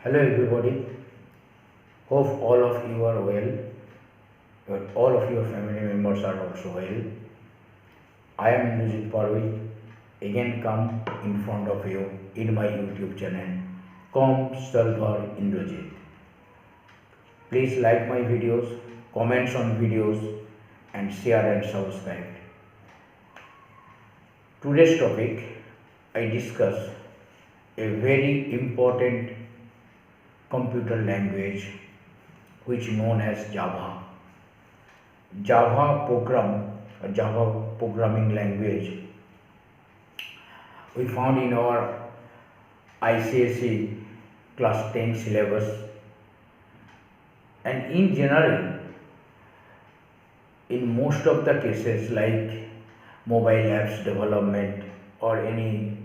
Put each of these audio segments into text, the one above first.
Hello everybody. Hope all of you are well. All of your family members are also well. I am Indrajit Parvi. Again come in front of you in my YouTube channel. Com Salvar Indrajit. Please like my videos, comments on videos, and share and subscribe. Today's topic I discuss a very important computer language which known as Java. Java programming language we found in our ICSE class 10 syllabus, and in general in most of the cases like mobile apps development or any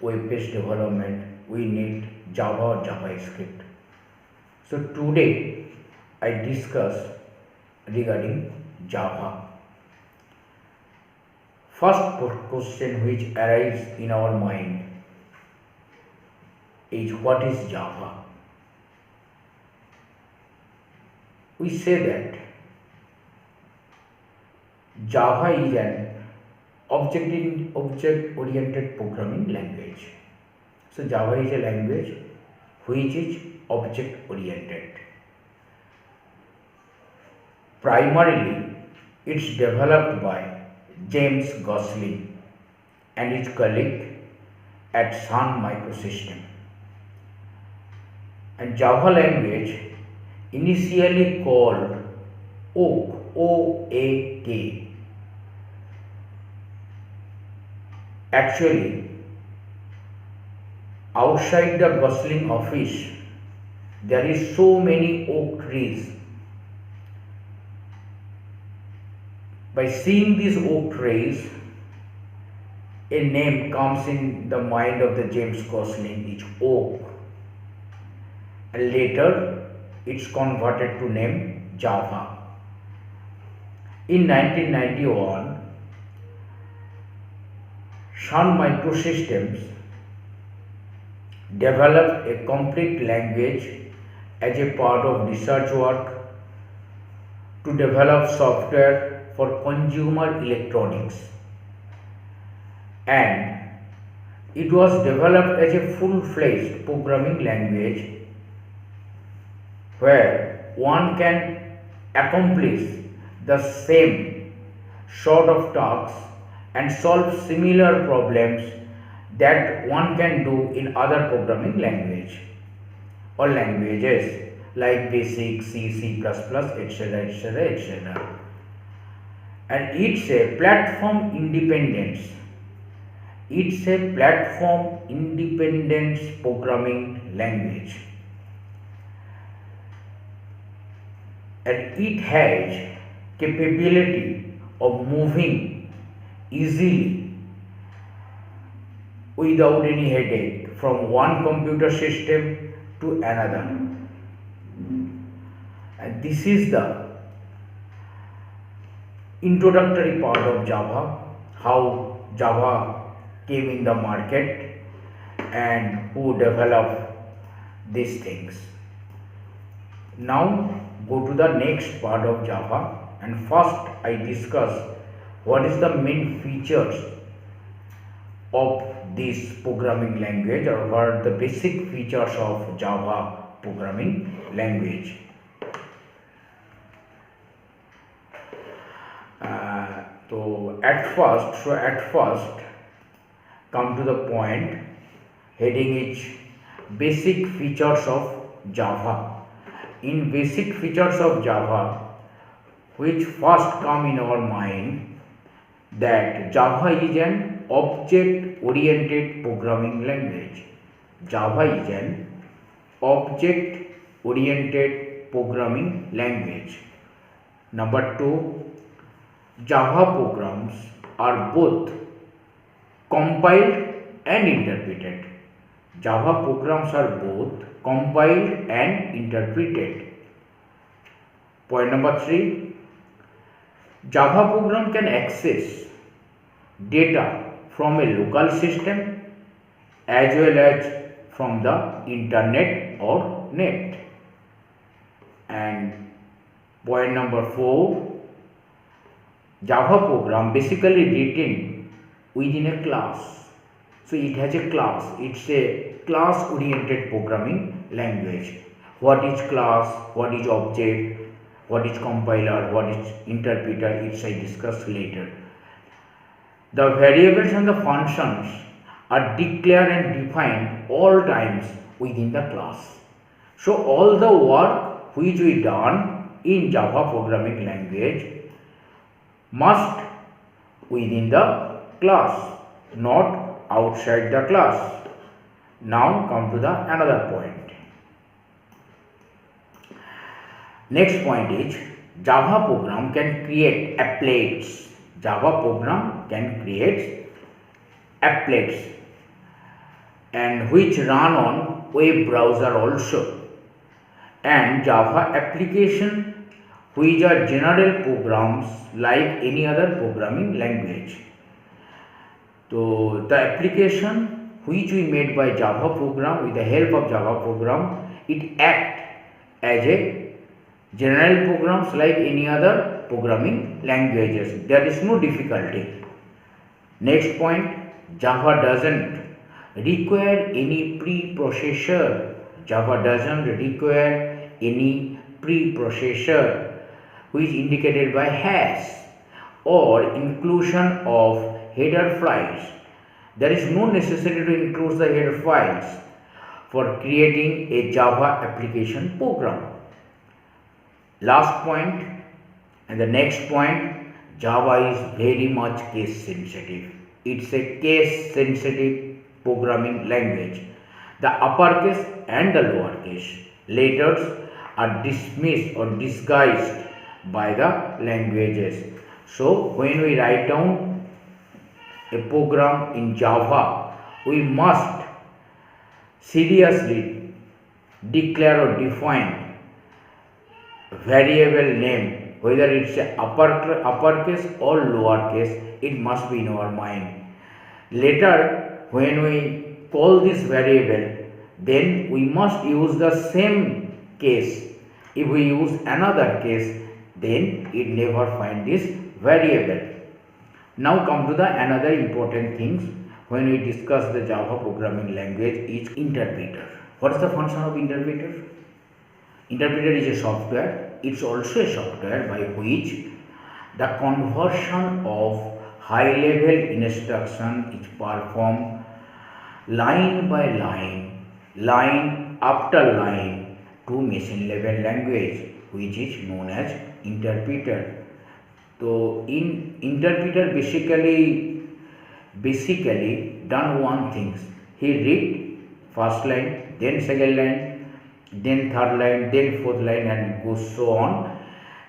web-based development we need Java or JavaScript. So today I discuss regarding Java. First question which arises in our mind is what is Java? We say that Java is an object-oriented programming language. So Java is a language which is object-oriented. Primarily, it's developed by James Gosling and his colleague at Sun Microsystems. And Java language, initially called OAK, O-A-K. Actually, outside the Gosling office, there is so many oak trees. By seeing these oak trees, a name comes in the mind of the James Gosling, it's oak. And later, it's converted to name Java. In 1991, Sun Microsystems developed a complete language as a part of research work to develop software for consumer electronics, and it was developed as a full-fledged programming language where one can accomplish the same sort of tasks and solve similar problems that one can do in other programming language or languages like BASIC, C, C++, etc., etc., etc. And it's a platform independence. It's a platform independence programming language. And it has capability of moving easily without any headache from one computer system to another. And this is the introductory part of Java, how Java came in the market and who developed these things. Now go to the next part of Java, and first I discuss what is the main features of this programming language, or what are the basic features of Java programming language. So at first come to the point, heading is basic features of Java. In basic features of Java, which first come in our mind, that Java is an object-oriented programming language. Java is an object-oriented programming language. Number 2, Java programs are both compiled and interpreted. Java programs are both compiled and interpreted. Point number 3, Java program can access data from a local system as well as from the internet or net. And point number 4, Java program basically written within a class. So it has a class. It's a class oriented programming language. What is class, what is object, what is compiler, what is interpreter, it's I discuss later. The variables and the functions are declared and defined all times within the class. So all the work which we done in Java programming language must within the class, not outside the class. Now come to the another point. Next point is Java program can create applets. Java program can create applets and which run on web browser also, and Java application which are general programs like any other programming language. So the application which we made by Java program, with the help of Java program, it act as a general programs like any other programming languages. There is no difficulty. Next point, Java doesn't require any preprocessor. Java doesn't require any preprocessor, which is indicated by hash, or inclusion of header files. There is no necessity to include the header files for creating a Java application program. Last point and the next point, Java is very much case sensitive. It's a case sensitive programming language. The uppercase and the lowercase letters are dismissed or disguised by the languages. So when we write down a program in Java, we must seriously declare or define variable name, whether it's a uppercase or lowercase, it must be in our mind. Later when we call this variable, then we must use the same case. If we use another case, then it never find this variable. Now come to the another important things when we discuss the Java programming language is interpreter. What is the function of interpreter? Interpreter is a software. It's also a software by which the conversion of high level instruction is performed line by line, line after line to machine level language, which is known as interpreter. So in interpreter basically done one things. He read first line, then second line, then third line, then fourth line, and goes so on.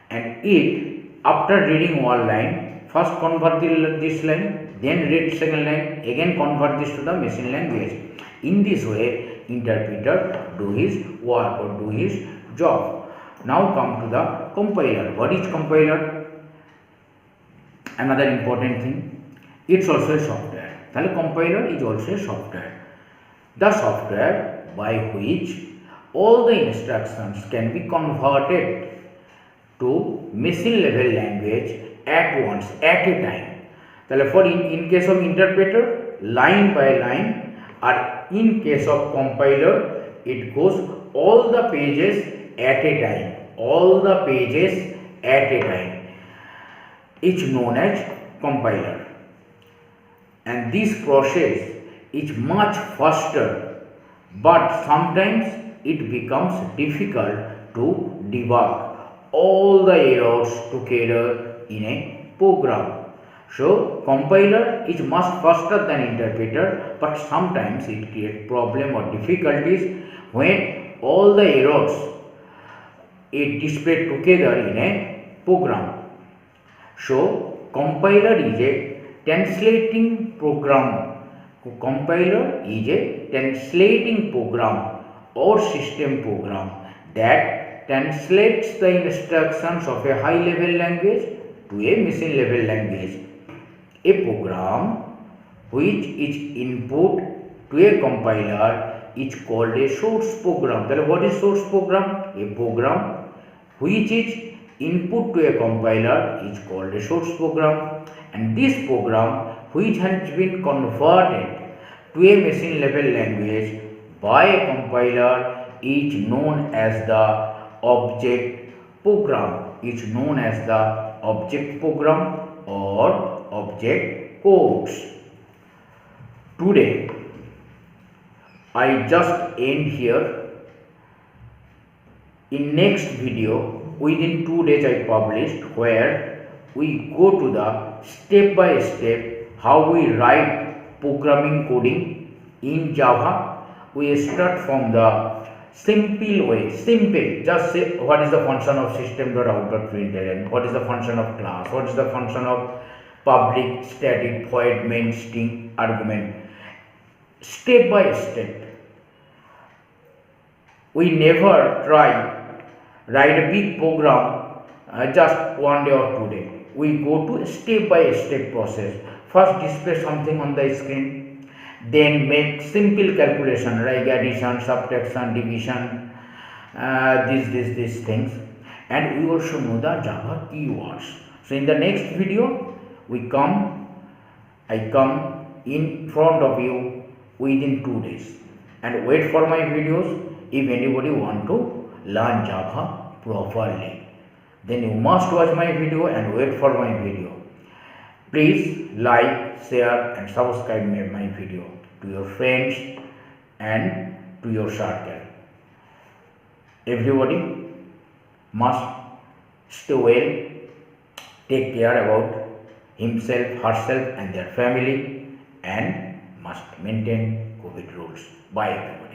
And it, after reading one line, first convert this line, then read second line, again convert this to the machine language. In this way, interpreter do his work or do his job. Now come to the compiler. What is compiler? Another important thing, it's also a software. The compiler is also a software. The software by which all the instructions can be converted to machine level language at once, at a time. For in case of interpreter, line by line, or in case of compiler, it goes all the pages at a time. All the pages at a time. It's known as compiler. And this process is much faster, but sometimes it becomes difficult to debug all the errors together in a program. So compiler is much faster than interpreter, but sometimes it creates problem or difficulties when all the errors are displayed together in a program. So compiler is a translating program. Compiler is a translating program or system program that translates the instructions of a high level language to a machine level language. A program which is input to a compiler is called a source program. Then what is source program? A program which is input to a compiler is called a source program, and this program which has been converted to a machine level language by a compiler is known as the object program, or object codes. Today I just end here. In next video, within 2 days I published, where we go to the step by step how we write programming coding in Java. We start from the simple way. Just say what is the function of system.out.println, what is the function of class, what is the function of public static void main string argument. Step by step. We never try write a big program just 1 day or 2 days. We go to a step by step process. First display something on the screen, then make simple calculation like addition, subtraction, division, these things, and we also know the Java keywords. So in the next video I come in front of you within 2 days, and wait for my videos. If anybody want to learn Java properly, then you must watch my video and wait for my video. Please like, share and subscribe my video to your friends and to your circle. Everybody must stay well, take care about himself, herself and their family, and must maintain COVID rules. Bye everybody.